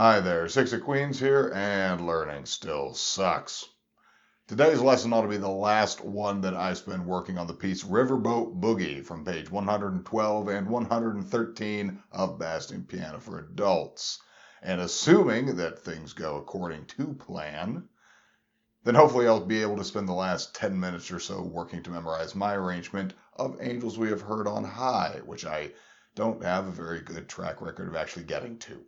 Hi there, Six of Queens here, and learning still sucks. Today's lesson ought to be the last one that I spend working on the piece Riverboat Boogie from page 112 and 113 of Bastien Piano for Adults. And assuming that things go according to plan, then hopefully I'll be able to spend the last 10 minutes or so working to memorize my arrangement of Angels We Have Heard on High, which I don't have a very good track record of actually getting to.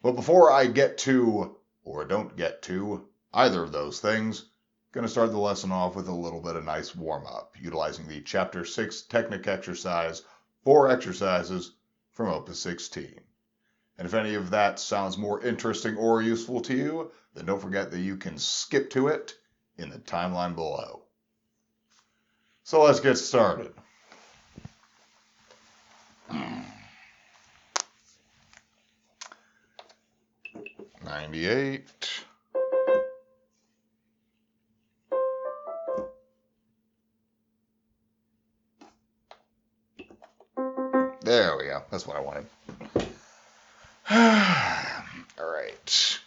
But before I get to, or don't get to, either of those things, I'm going to start the lesson off with a little bit of nice warm-up, utilizing the Chapter 6 Technic exercise, 4 exercises from Opus 16. And if any of that sounds more interesting or useful to you, then don't forget that you can skip to it in the timeline below. So let's get started. 98. There we go. That's what I wanted. All right.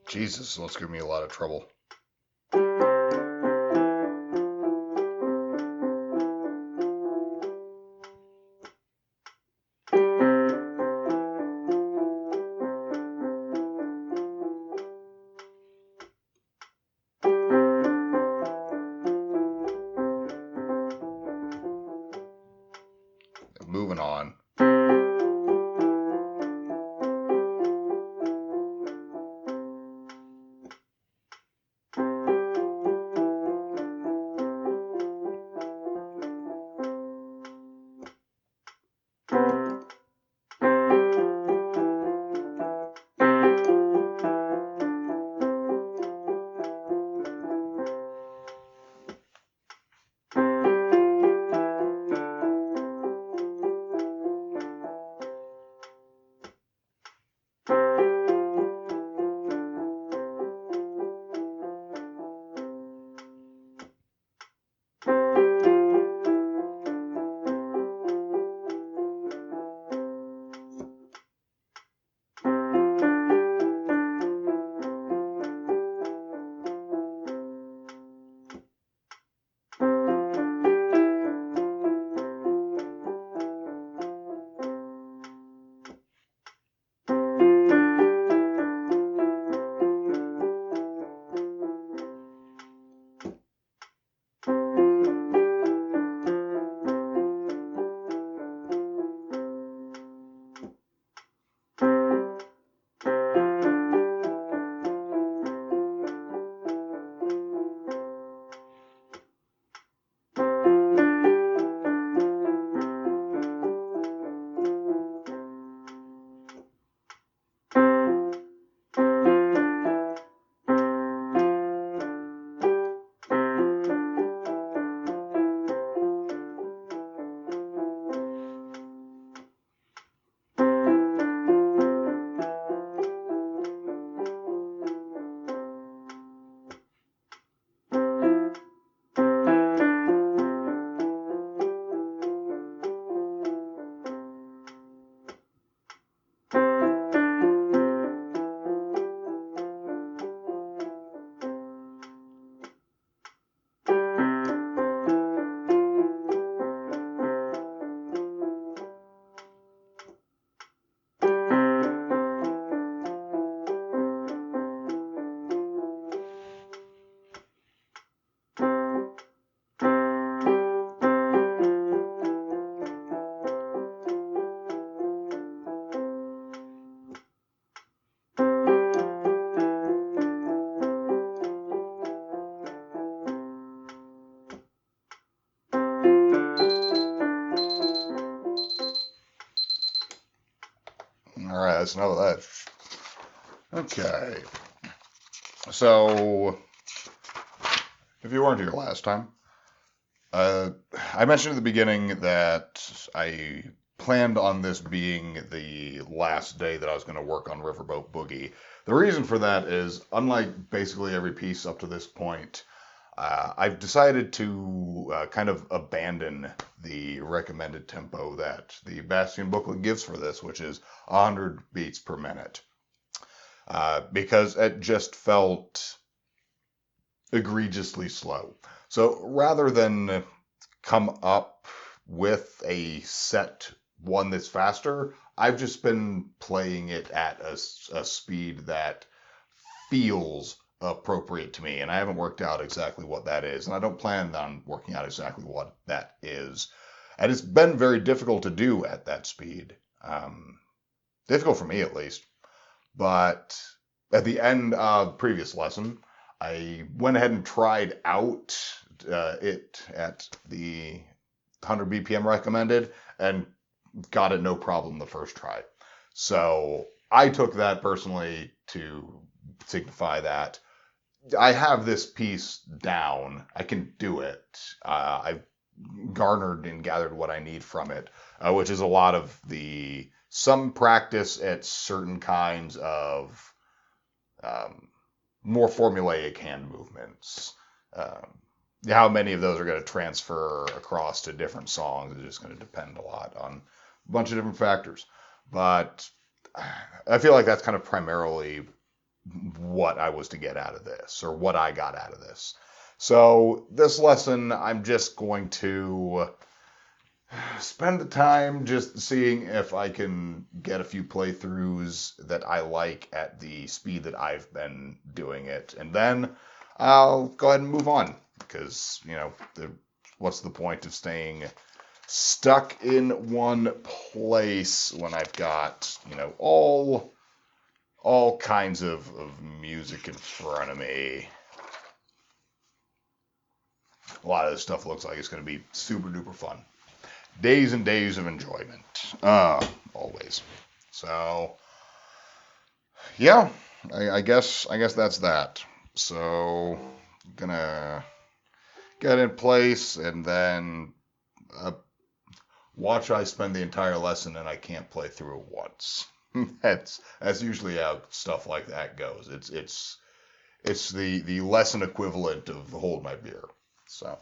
Jesus, that's giving me a lot of trouble. Moving on. this, enough of that. Okay. So, if you weren't here last time, I mentioned at the beginning that I planned on this being the last day that I was going to work on Riverboat Boogie. The reason for that is, unlike basically every piece up to this point, I've decided to kind of abandon the recommended tempo that the Bastien booklet gives for this, which is 100 beats per minute, because it just felt egregiously slow. So rather than come up with a set one that's faster, I've just been playing it at a speed that feels appropriate to me, and I haven't worked out exactly what that is, and I don't plan on working out exactly what that is. And it's been very difficult to do at that speed. Difficult for me, at least. But at the end of the previous lesson, I went ahead and tried out it at the 100 BPM recommended and got it no problem the first try. So I took that personally to signify that I have this piece down. I can do it. I've garnered and gathered what I need from it, which is a lot of some practice at certain kinds of more formulaic hand movements. How many of those are going to transfer across to different songs is just going to depend a lot on a bunch of different factors. But I feel like that's kind of primarily what I was to get out of this, or what I got out of this. So this lesson, I'm just going to spend the time just seeing if I can get a few playthroughs that I like at the speed that I've been doing it, and then I'll go ahead and move on, because, what's the point of staying stuck in one place when I've got, all kinds of music in front of me. A lot of this stuff looks like it's going to be super duper fun. Days and days of enjoyment. Always. So, yeah, I guess that's that. So, gonna get in place and then watch I spend the entire lesson and I can't play through it once. That's usually how stuff like that goes. It's the lesson equivalent of hold my beer. So,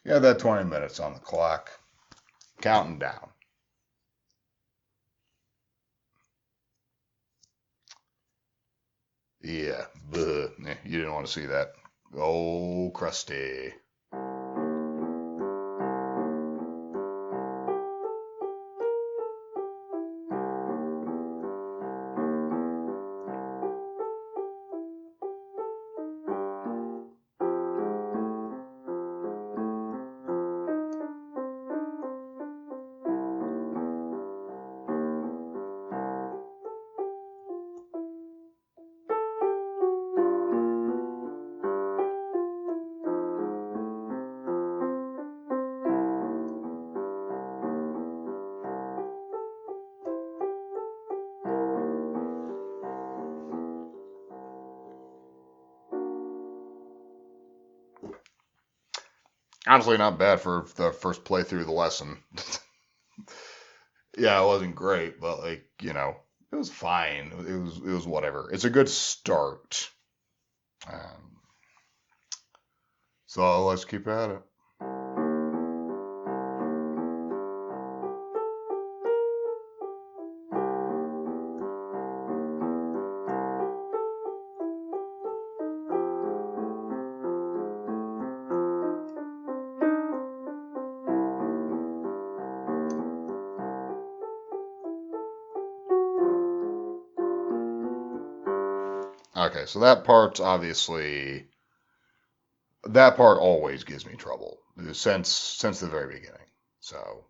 yeah, that 20 minutes on the clock, counting down. Yeah, you didn't want to see that. Oh, crusty. Honestly, not bad for the first playthrough of the lesson. Yeah, it wasn't great, but it was fine. It was whatever. It's a good start. So let's keep at it. Okay, so that part always gives me trouble since the very beginning. So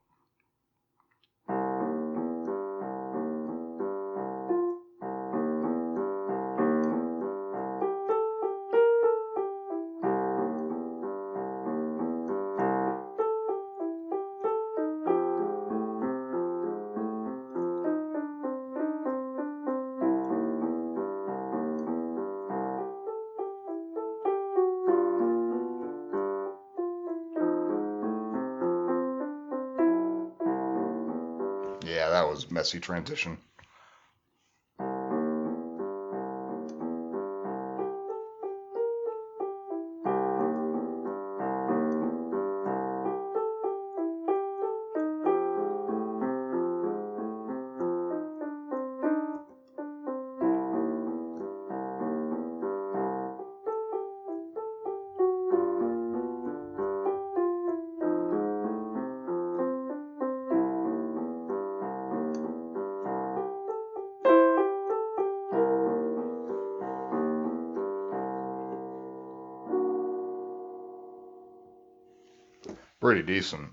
that was messy transition. Pretty decent.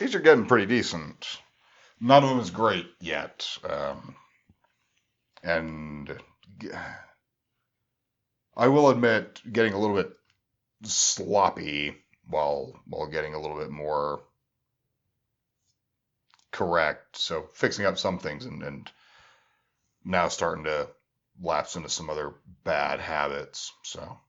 these are getting pretty decent. None of them is great yet. And I will admit, getting a little bit sloppy while getting a little bit more correct. So fixing up some things and now starting to lapse into some other bad habits. So.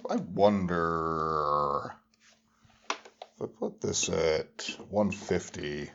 I wonder if I put this at 150.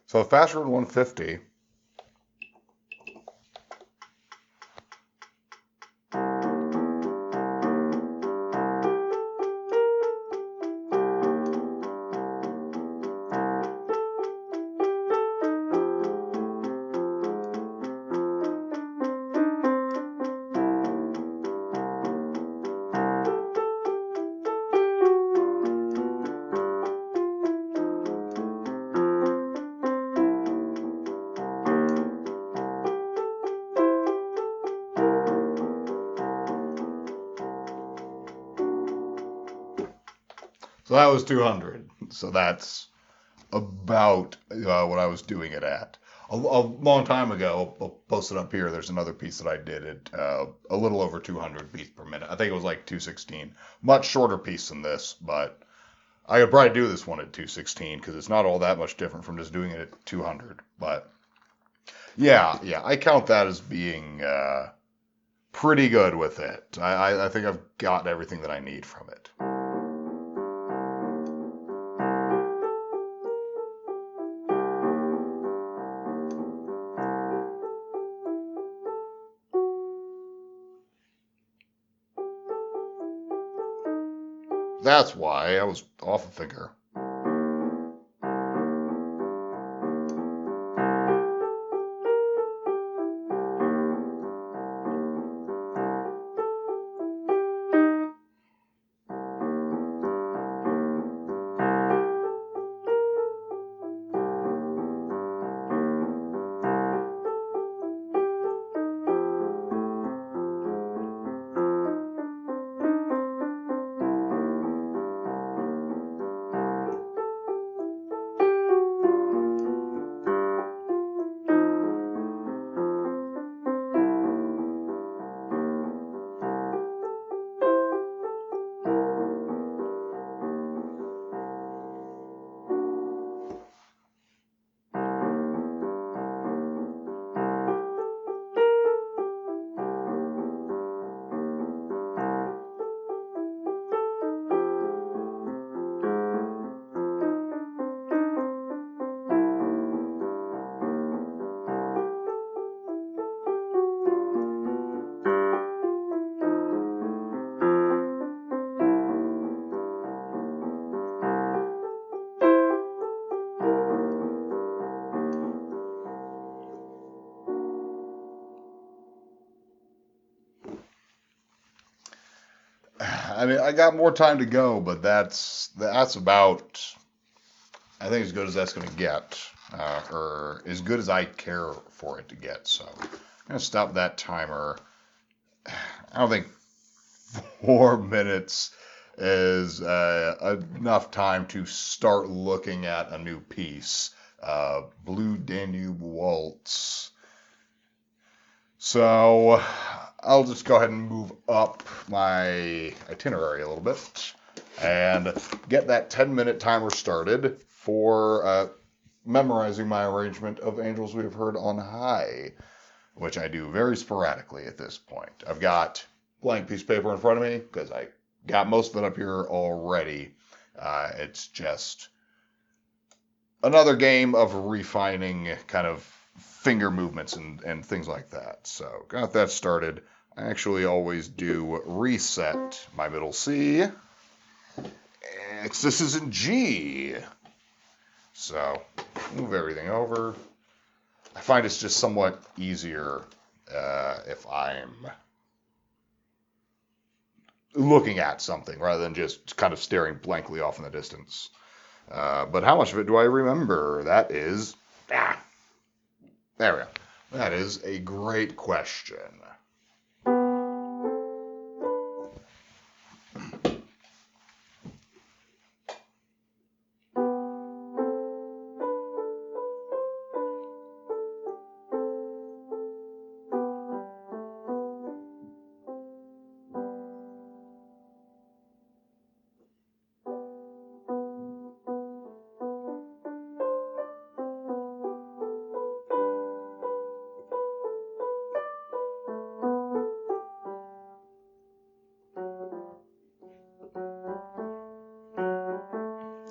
So faster than 150. So that was 200. So that's about what I was doing it at. A long time ago, I'll post it up here. There's another piece that I did at a little over 200 beats per minute. I think it was like 216. Much shorter piece than this, but I could probably do this one at 216 because it's not all that much different from just doing it at 200. But yeah, I count that as being pretty good with it. I think I've got everything that I need from it. That's why I was off a finger. I mean, I got more time to go, but that's about, I think, as good as that's going to get, or as good as I care for it to get. So I'm going to stop that timer. I don't think 4 minutes is enough time to start looking at a new piece. Blue Danube Waltz. So I'll just go ahead and move up my itinerary a little bit and get that 10-minute timer started for memorizing my arrangement of Angels We Have Heard on High, which I do very sporadically at this point. I've got blank piece of paper in front of me because I got most of it up here already. It's just another game of refining kind of finger movements and things like that. So got that started. I actually always do reset my middle C. This is in G. So move everything over. I find it's just somewhat easier if I'm looking at something rather than just kind of staring blankly off in the distance. But how much of it do I remember? That is... there we go. That is a great question.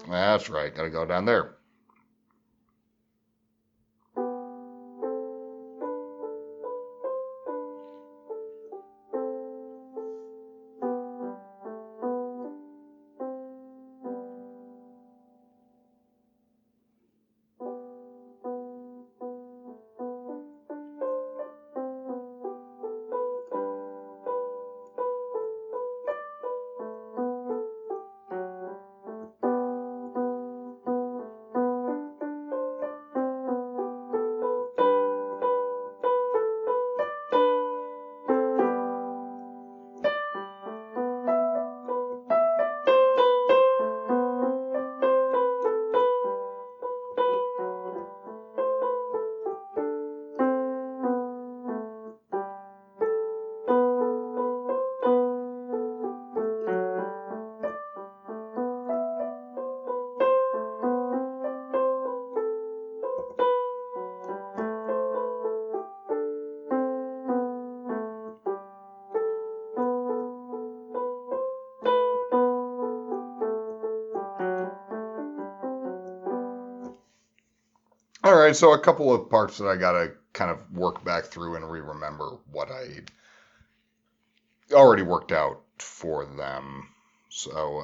That's right. Got to go down there. All right, so a couple of parts that I gotta kind of work back through and re-remember what I already worked out for them. So,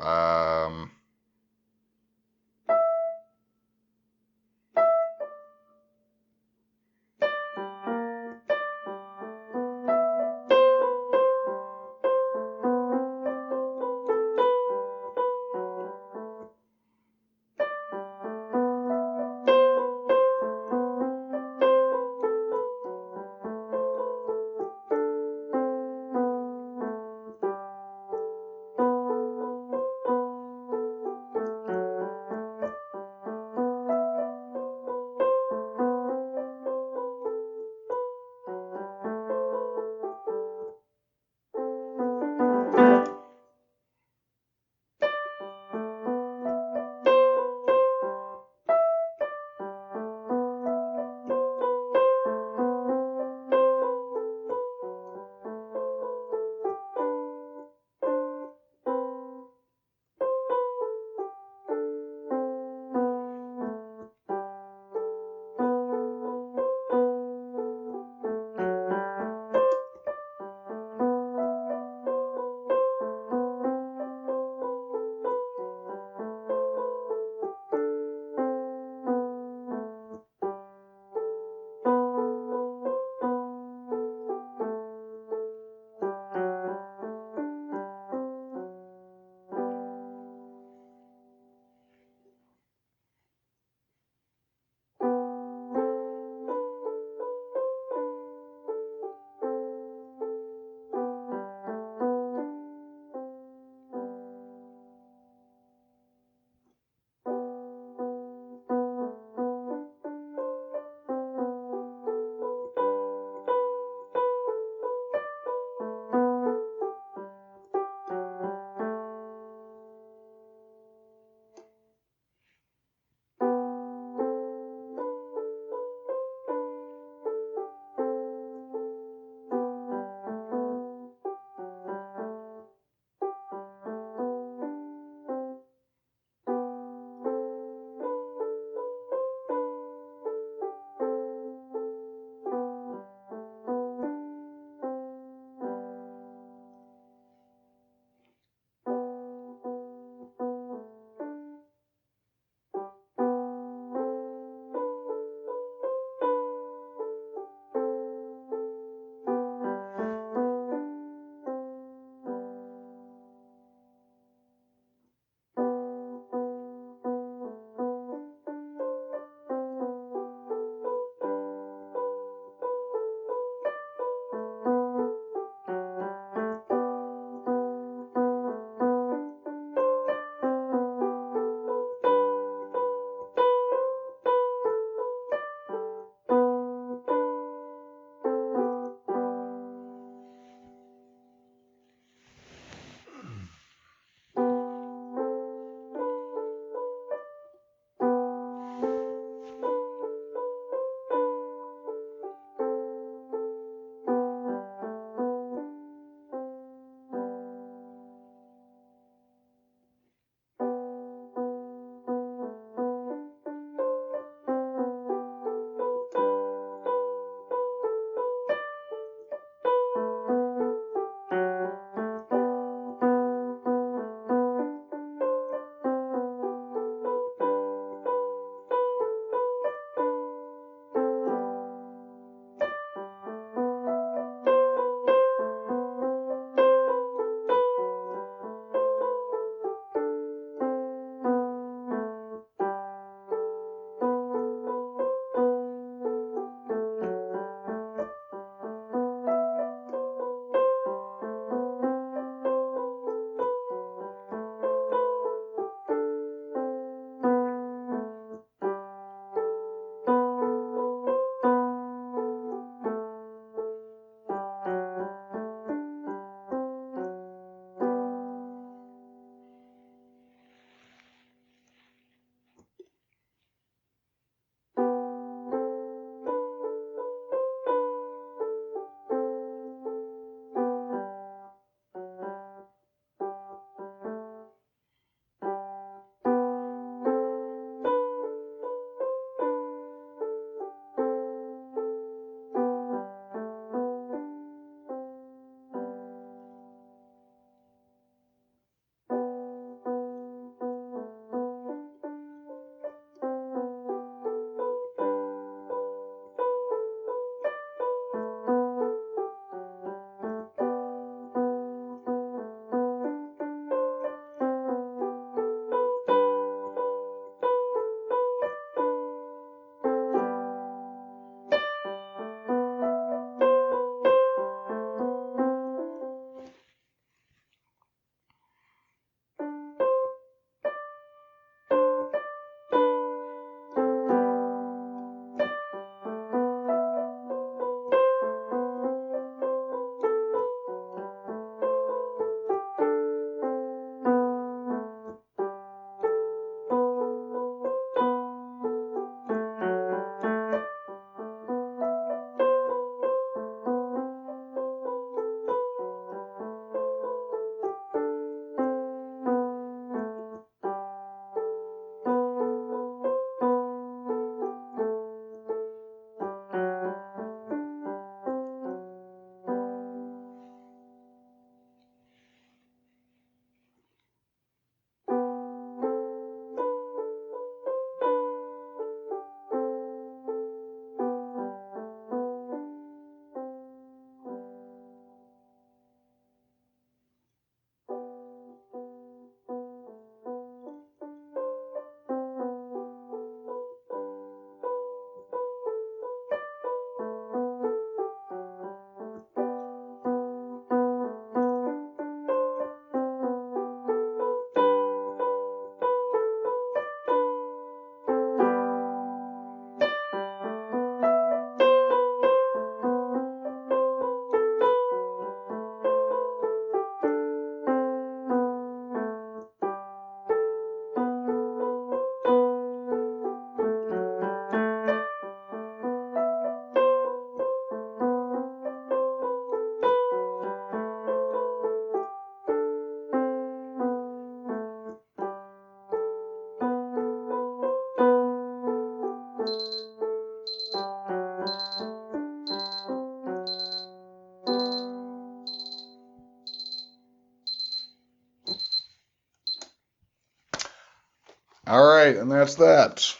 All right, and that's that.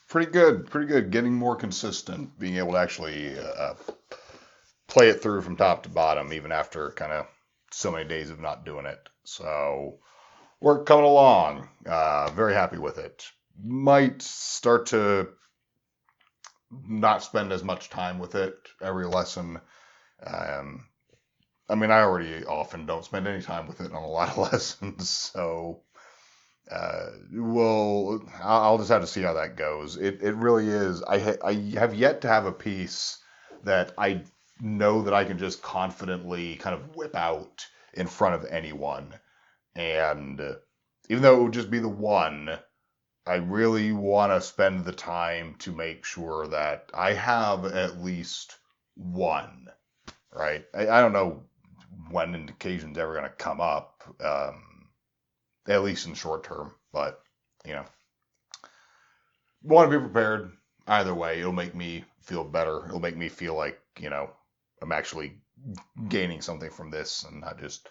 Pretty good. Getting more consistent, being able to actually play it through from top to bottom, even after kind of so many days of not doing it. So we're coming along. Very happy with it. Might start to not spend as much time with it every lesson. Um, I mean, I already often don't spend any time with it on a lot of lessons, so I'll just have to see how that goes. It really is. I have yet to have a piece that I know that I can just confidently kind of whip out in front of anyone. And even though it would just be the one, I really want to spend the time to make sure that I have at least one, right? I don't know when an occasion's ever going to come up, at least in short term, but, you know, want to be prepared. Either way, it'll make me feel better. It'll make me feel like, I'm actually gaining something from this and not just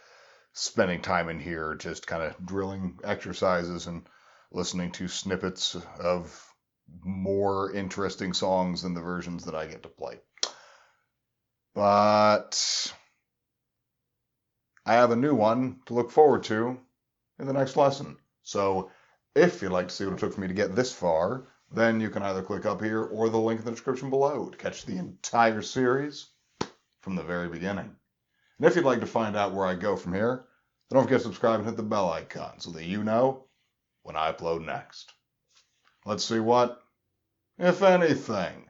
spending time in here just kind of drilling exercises and listening to snippets of more interesting songs than the versions that I get to play. But I have a new one to look forward to in the next lesson. So if you'd like to see what it took for me to get this far, then you can either click up here or the link in the description below to catch the entire series from the very beginning. And if you'd like to find out where I go from here, then don't forget to subscribe and hit the bell icon so that you know when I upload next. Let's see what, if anything,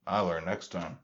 I learn next time.